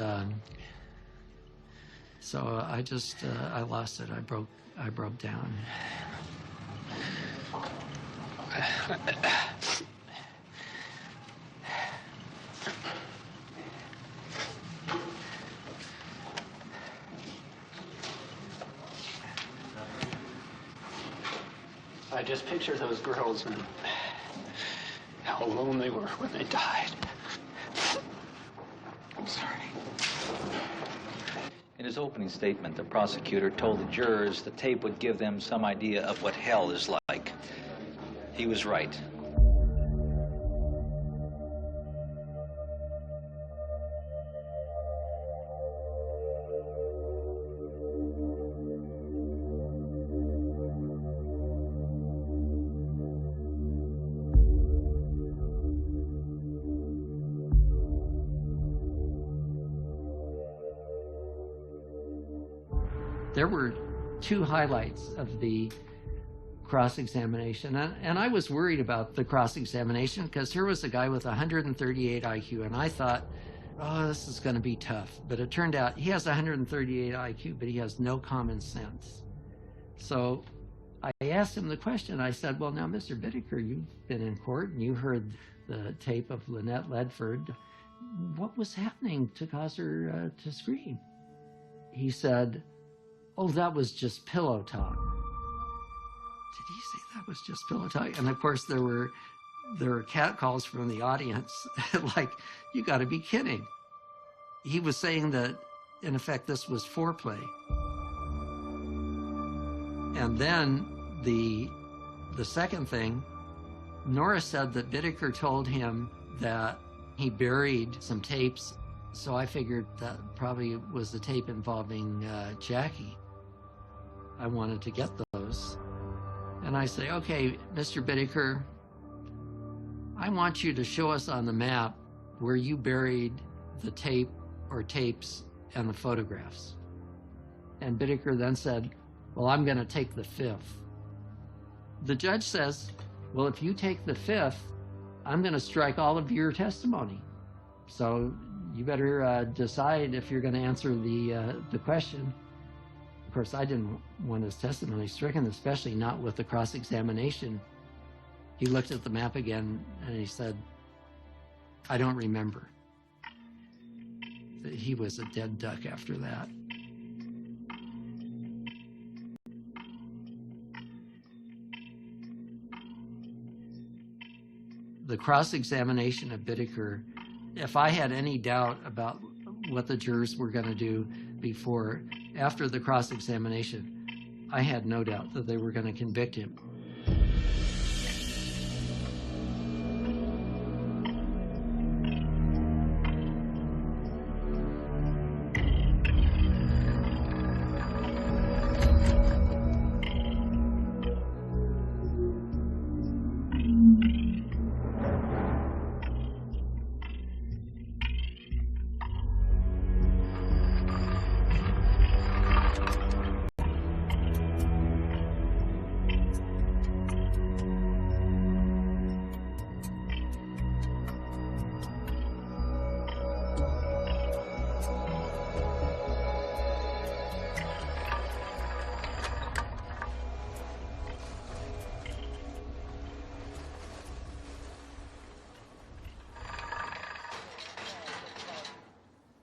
so I just I lost it. I broke down. I just picture those girls and how alone they were when they died. I'm sorry. In his opening statement, the prosecutor told the jurors the tape would give them some idea of what hell is like. He was right. There were two highlights of the cross-examination, and I was worried about the cross-examination because here was a guy with 138 IQ, and I thought, oh, this is going to be tough. But it turned out he has 138 IQ, but he has no common sense. So I asked him the question. I said, well, now, Mr. Bittaker, you've been in court, and you heard the tape of Lynette Ledford. What was happening to cause her to scream? He said, oh, that was just pillow talk. Did he say that was just pillow talk? And of course, there were catcalls from the audience, like, you got to be kidding. He was saying that, in effect, this was foreplay. And then the second thing, Norris said that Bittaker told him that he buried some tapes, so I figured that probably was the tape involving Jackie. I wanted to get those. And I say, okay, Mr. Bittaker, I want you to show us on the map where you buried the tape or tapes and the photographs. And Bittaker then said, well, I'm going to take the fifth. The judge says, well, if you take the fifth, I'm going to strike all of your testimony. So you better decide if you're going to answer the question. Of course, I didn't want his testimony stricken, especially not with the cross-examination. He looked at the map again and he said, I don't remember. He was a dead duck after that. The cross-examination of Bittaker, if I had any doubt about what the jurors were going to do after the cross-examination, I had no doubt that they were going to convict him.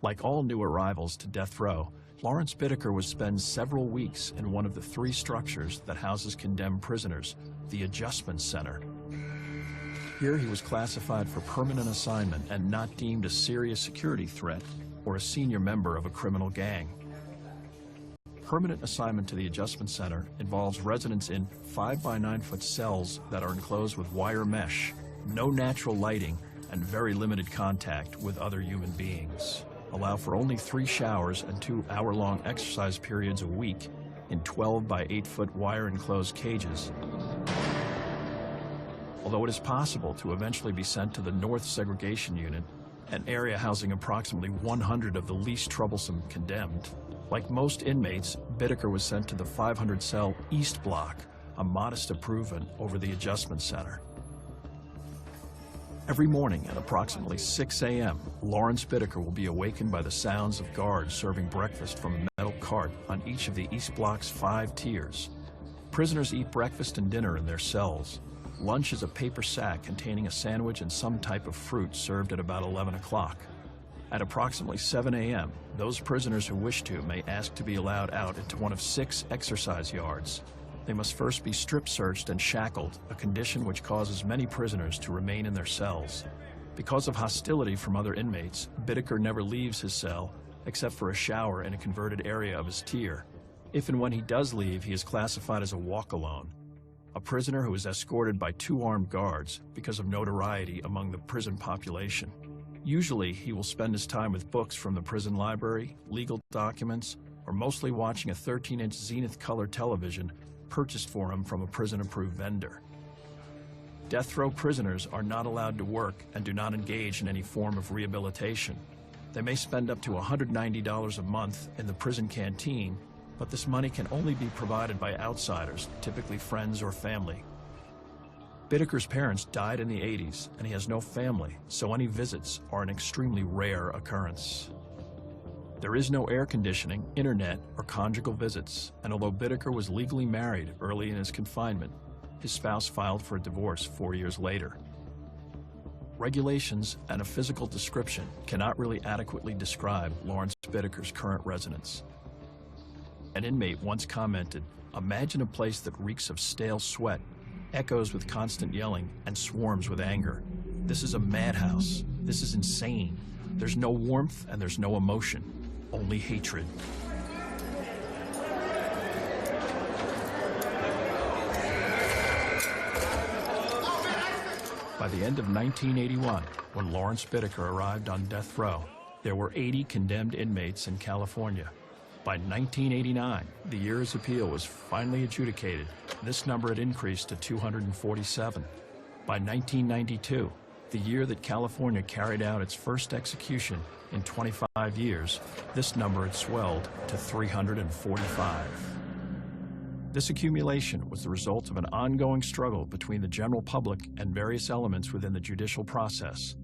Like all new arrivals to death row, Lawrence Bittaker would spend several weeks in one of the 3 structures that houses condemned prisoners, the Adjustment Center. Here he was classified for permanent assignment and not deemed a serious security threat or a senior member of a criminal gang. Permanent assignment to the Adjustment Center involves residence in 5 by 9 foot cells that are enclosed with wire mesh, no natural lighting, and very limited contact with other human beings. Allow for only 3 showers and 2 hour-long exercise periods a week in 12 by 8 foot wire enclosed cages. Although it is possible to eventually be sent to the North Segregation Unit, an area housing approximately 100 of the least troublesome condemned, like most inmates, Bittaker was sent to the 500-cell East Block, a modest improvement over the Adjustment Center. Every morning at approximately 6 a.m., Lawrence Bittaker will be awakened by the sounds of guards serving breakfast from a metal cart on each of the East Block's 5 tiers. Prisoners eat breakfast and dinner in their cells. Lunch is a paper sack containing a sandwich and some type of fruit served at about 11 o'clock. At approximately 7 a.m., those prisoners who wish to may ask to be allowed out into one of 6 exercise yards. They must first be strip searched and shackled, a condition which causes many prisoners to remain in their cells. Because of hostility from other inmates, Bittaker never leaves his cell except for a shower in a converted area of his tier. If and when he does leave, he is classified as a walk-alone, a prisoner who is escorted by 2 armed guards because of notoriety among the prison population. Usually, he will spend his time with books from the prison library, legal documents, or mostly watching a 13-inch Zenith color television purchased for him from a prison-approved vendor. Death row prisoners are not allowed to work and do not engage in any form of rehabilitation. They may spend up to $190 a month in the prison canteen, but this money can only be provided by outsiders, typically friends or family. Bittaker's parents died in the 80s, and he has no family, so any visits are an extremely rare occurrence. There is no air conditioning, internet, or conjugal visits, and although Bittaker was legally married early in his confinement, his spouse filed for a divorce 4 years later. Regulations and a physical description cannot really adequately describe Lawrence Bittaker's current residence. An inmate once commented, "Imagine a place that reeks of stale sweat, echoes with constant yelling, and swarms with anger. This is a madhouse. This is insane. There's no warmth and there's no emotion, only hatred." By the end of 1981, when Lawrence Bittaker arrived on death row, there were 80 condemned inmates in California. By 1989, the year his appeal was finally adjudicated. This number had increased to 247. By 1992, the year that California carried out its first execution in 25 years, this number had swelled to 345. This accumulation was the result of an ongoing struggle between the general public and various elements within the judicial process.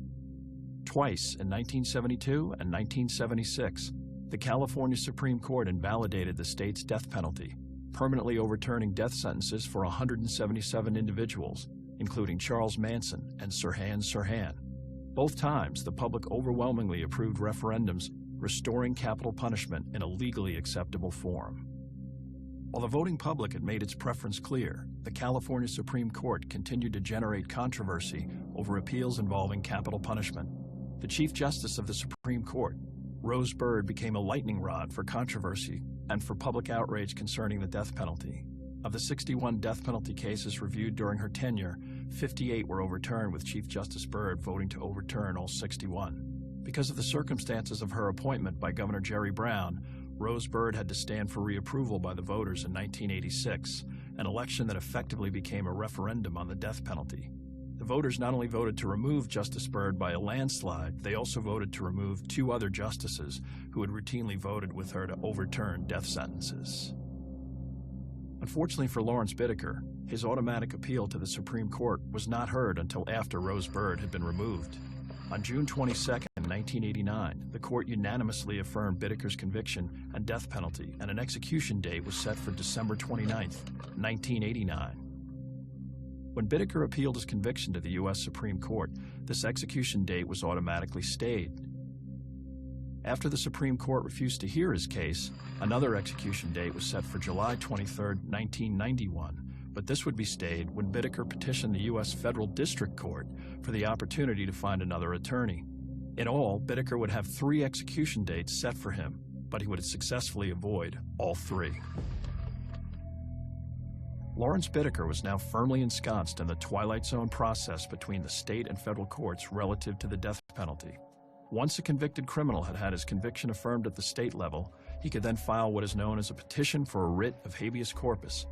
Twice, in 1972 and 1976, the California Supreme Court invalidated the state's death penalty, permanently overturning death sentences for 177 individuals, including Charles Manson and Sirhan Sirhan. Both times, the public overwhelmingly approved referendums restoring capital punishment in a legally acceptable form. While the voting public had made its preference clear, the California Supreme Court continued to generate controversy over appeals involving capital punishment. The Chief Justice of the Supreme Court, Rose Bird, became a lightning rod for controversy and for public outrage concerning the death penalty. Of the 61 death penalty cases reviewed during her tenure, 58 were overturned, with Chief Justice Bird voting to overturn all 61. Because of the circumstances of her appointment by Governor Jerry Brown, Rose Bird had to stand for reapproval by the voters in 1986, an election that effectively became a referendum on the death penalty. The voters not only voted to remove Justice Bird by a landslide, they also voted to remove 2 other justices who had routinely voted with her to overturn death sentences. Unfortunately for Lawrence Bittaker, his automatic appeal to the Supreme Court was not heard until after Rose Bird had been removed. On June 22, 1989, the court unanimously affirmed Bittaker's conviction and death penalty, and an execution date was set for December 29, 1989. When Bittaker appealed his conviction to the U.S. Supreme Court, this execution date was automatically stayed. After the Supreme Court refused to hear his case, another execution date was set for July 23, 1991, but this would be stayed when Bittaker petitioned the U.S. Federal District Court for the opportunity to find another attorney. In all, Bittaker would have 3 execution dates set for him, but he would successfully avoid all 3. Lawrence Bittaker was now firmly ensconced in the twilight zone process between the state and federal courts relative to the death penalty. Once a convicted criminal had had his conviction affirmed at the state level, he could then file what is known as a petition for a writ of habeas corpus.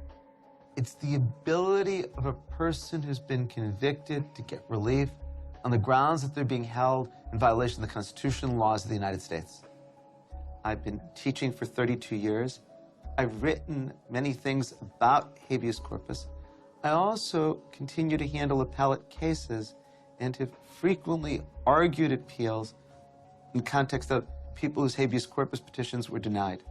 It's the ability of a person who's been convicted to get relief on the grounds that they're being held in violation of the Constitution and laws of the United States. I've been teaching for 32 years. I've written many things about habeas corpus. I also continue to handle appellate cases and have frequently argued appeals in context of people whose habeas corpus petitions were denied.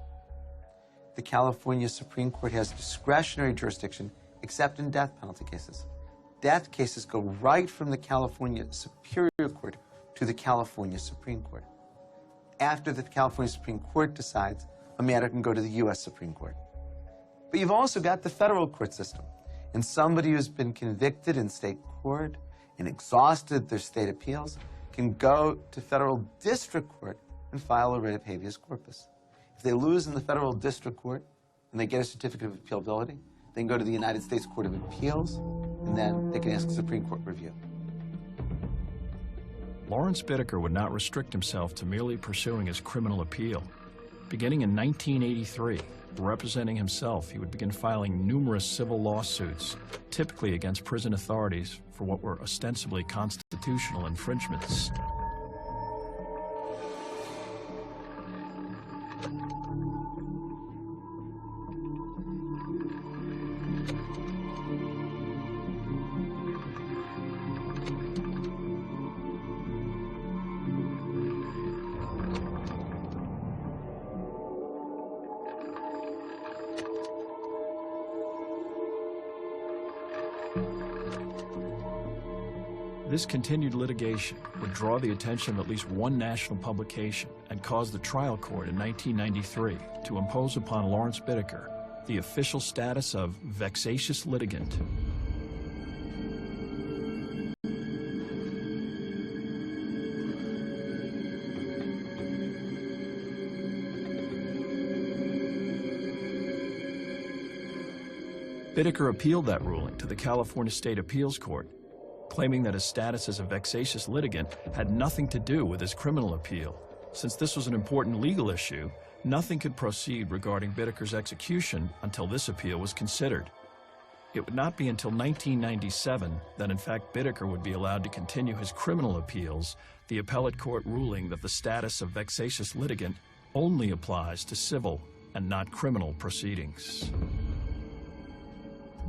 The California Supreme Court has discretionary jurisdiction except in death penalty cases. Death cases go right from the California Superior Court to the California Supreme Court. After the California Supreme Court decides, a matter can go to the U.S. Supreme Court. But you've also got the federal court system, and somebody who's been convicted in state court and exhausted their state appeals can go to federal district court and file a writ of habeas corpus. If they lose in the federal district court and they get a certificate of appealability, they can go to the United States Court of Appeals, and then they can ask Supreme Court review. Lawrence Bittaker would not restrict himself to merely pursuing his criminal appeal. Beginning in 1983, representing himself, he would begin filing numerous civil lawsuits, typically against prison authorities for what were ostensibly constitutional infringements. This continued litigation would draw the attention of at least one national publication and cause the trial court in 1993 to impose upon Lawrence Bittaker the official status of vexatious litigant. Bittaker appealed that ruling to the California State Appeals Court, claiming that his status as a vexatious litigant had nothing to do with his criminal appeal. Since this was an important legal issue, nothing could proceed regarding Bittaker's execution until this appeal was considered. It would not be until 1997 that in fact Bittaker would be allowed to continue his criminal appeals, the appellate court ruling that the status of vexatious litigant only applies to civil and not criminal proceedings.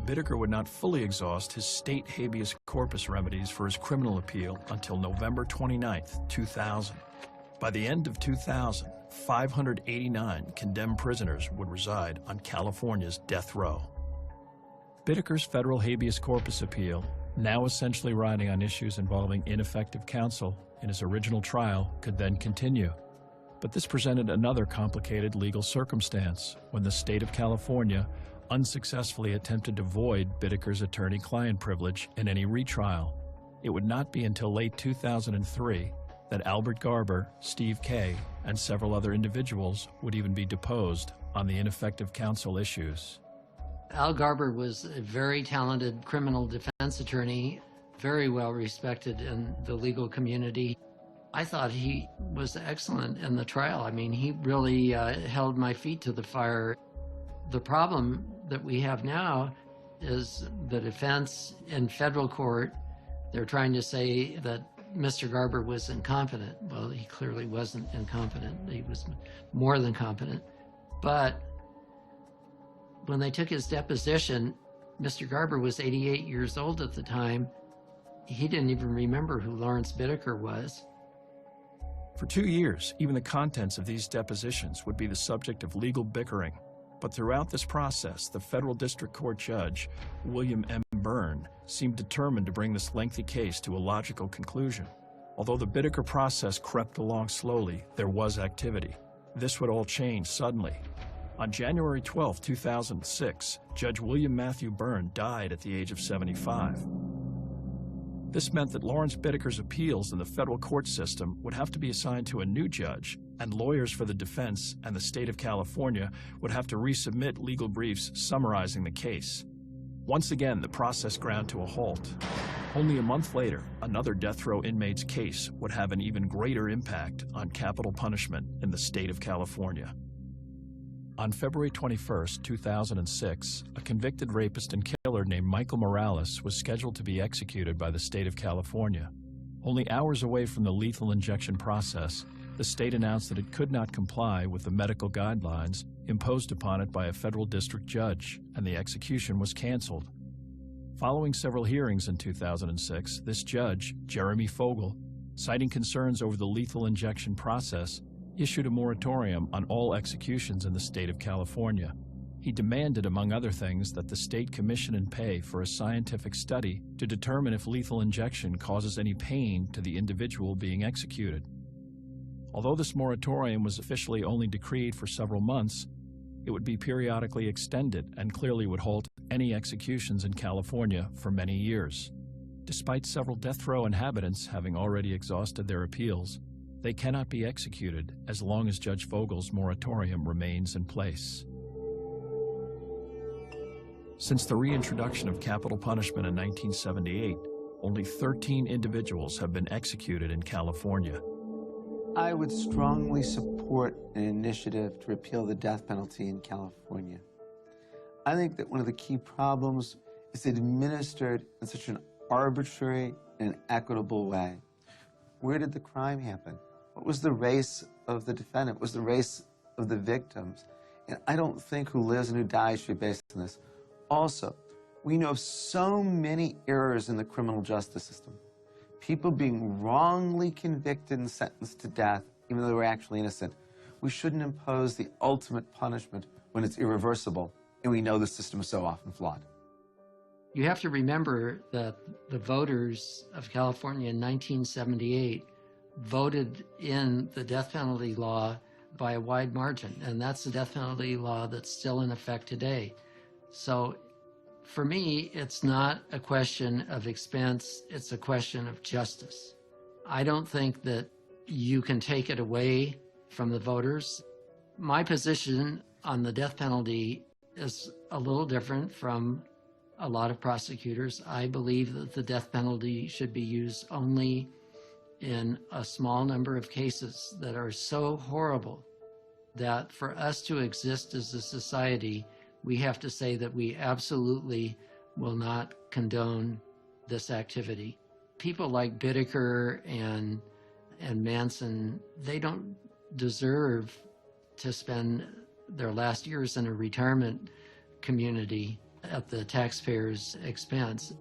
Bittaker would not fully exhaust his state habeas corpus remedies for his criminal appeal until November 29, 2000. By the end of 2000, 589 condemned prisoners would reside on California's death row. Bittaker's federal habeas corpus appeal, now essentially riding on issues involving ineffective counsel in his original trial, could then continue. But this presented another complicated legal circumstance when the state of California unsuccessfully attempted to void Bittaker's attorney-client privilege in any retrial. It would not be until late 2003 that Albert Garber, Steve Kay, and several other individuals would even be deposed on the ineffective counsel issues. Al Garber was a very talented criminal defense attorney, very well respected in the legal community. I thought he was excellent in the trial. I mean, he really held my feet to the fire. The problem that we have now is the defense in federal court. They're trying to say that Mr. Garber was incompetent. Well, he clearly wasn't incompetent. He was more than competent. But when they took his deposition, Mr. Garber was 88 years old at the time. He didn't even remember who Lawrence Bittaker was. For 2 years, even the contents of these depositions would be the subject of legal bickering. But throughout this process, the federal district court judge, William M. Byrne, seemed determined to bring this lengthy case to a logical conclusion. Although the Bittaker process crept along slowly, there was activity. This would all change suddenly. On January 12, 2006, Judge William Matthew Byrne died at the age of 75. This meant that Lawrence Bittaker's appeals in the federal court system would have to be assigned to a new judge, and lawyers for the defense and the state of California would have to resubmit legal briefs summarizing the case. Once again, the process ground to a halt. Only a month later, another death row inmate's case would have an even greater impact on capital punishment in the state of California. On February 21, 2006, a convicted rapist and killer named Michael Morales was scheduled to be executed by the state of California. Only hours away from the lethal injection process, the state announced that it could not comply with the medical guidelines imposed upon it by a federal district judge, and the execution was canceled. Following several hearings in 2006, this judge, Jeremy Fogel, citing concerns over the lethal injection process, issued a moratorium on all executions in the state of California. He demanded, among other things, that the state commission and pay for a scientific study to determine if lethal injection causes any pain to the individual being executed. Although this moratorium was officially only decreed for several months, it would be periodically extended and clearly would halt any executions in California for many years. Despite several death row inhabitants having already exhausted their appeals, they cannot be executed as long as Judge Fogel's moratorium remains in place. Since the reintroduction of capital punishment in 1978, only 13 individuals have been executed in California. I would strongly support an initiative to repeal the death penalty in California. I think that one of the key problems is administered in such an arbitrary and equitable way. Where did the crime happen? What was the race of the defendant? What was the race of the victims? And I don't think who lives and who dies should be based on this. Also, we know of so many errors in the criminal justice system. People being wrongly convicted and sentenced to death, even though they were actually innocent. We shouldn't impose the ultimate punishment when it's irreversible, and we know the system is so often flawed. You have to remember that the voters of California in 1978 voted in the death penalty law by a wide margin, and that's the death penalty law that's still in effect today. So for me, it's not a question of expense, it's a question of justice. I don't think that you can take it away from the voters. My position on the death penalty is a little different from a lot of prosecutors. I believe that the death penalty should be used only in a small number of cases that are so horrible that for us to exist as a society, we have to say that we absolutely will not condone this activity. People like Bittaker and Manson, they don't deserve to spend their last years in a retirement community at the taxpayers' expense.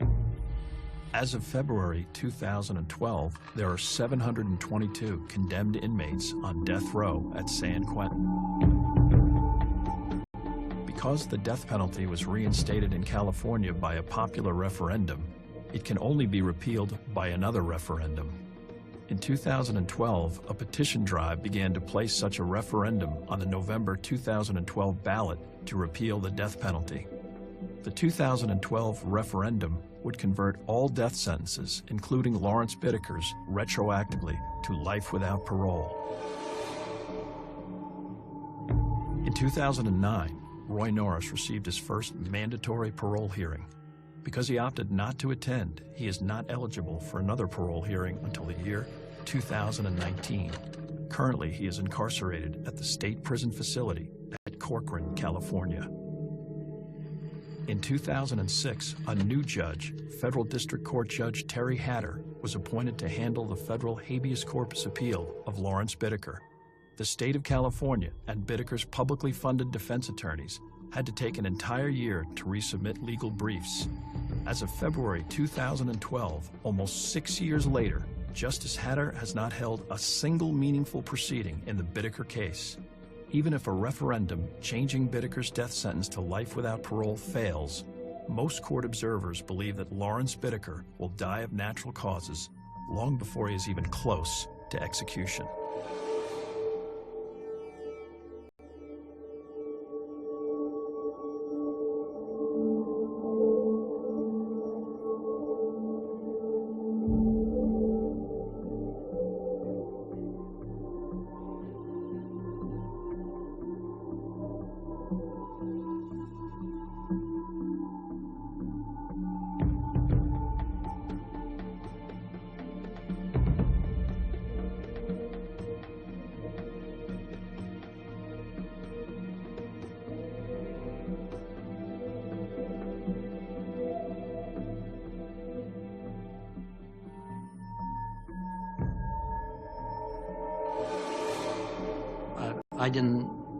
As of February 2012, there are 722 condemned inmates on death row at San Quentin. Because the death penalty was reinstated in California by a popular referendum, it can only be repealed by another referendum. In 2012, a petition drive began to place such a referendum on the November 2012 ballot to repeal the death penalty. The 2012 referendum would convert all death sentences, including Lawrence Bittaker's, retroactively to life without parole. In 2009, Roy Norris received his first mandatory parole hearing. Because he opted not to attend, he is not eligible for another parole hearing until the year 2019. Currently, he is incarcerated at the state prison facility at Corcoran, California. In 2006, a new judge, Federal District Court Judge Terry Hatter, was appointed to handle the federal habeas corpus appeal of Lawrence Bittaker. The state of California and Bittaker's publicly funded defense attorneys had to take an entire year to resubmit legal briefs. As of February 2012, almost 6 years later, Justice Hatter has not held a single meaningful proceeding in the Bittaker case. Even if a referendum changing Bittaker's death sentence to life without parole fails, most court observers believe that Lawrence Bittaker will die of natural causes long before he is even close to execution. I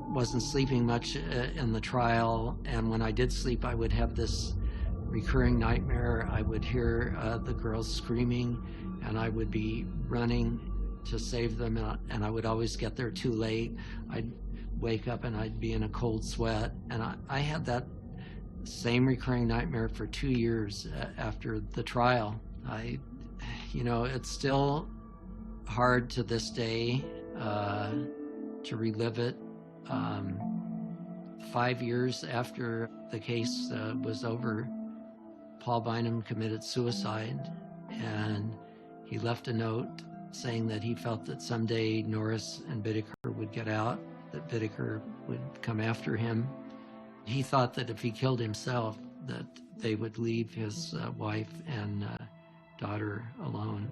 wasn't sleeping much in the trial, and when I did sleep, I would have this recurring nightmare. I would hear the girls screaming, and I would be running to save them, and I would always get there too late. I'd wake up and I'd be in a cold sweat, and I had that same recurring nightmare for 2 years after the trial. It's still hard to this day to relive it. 5 years after the case was over, Paul Bynum committed suicide, and he left a note saying that he felt that someday Norris and Bittaker would get out, that Bittaker would come after him. He thought that if he killed himself, that they would leave his wife and daughter alone.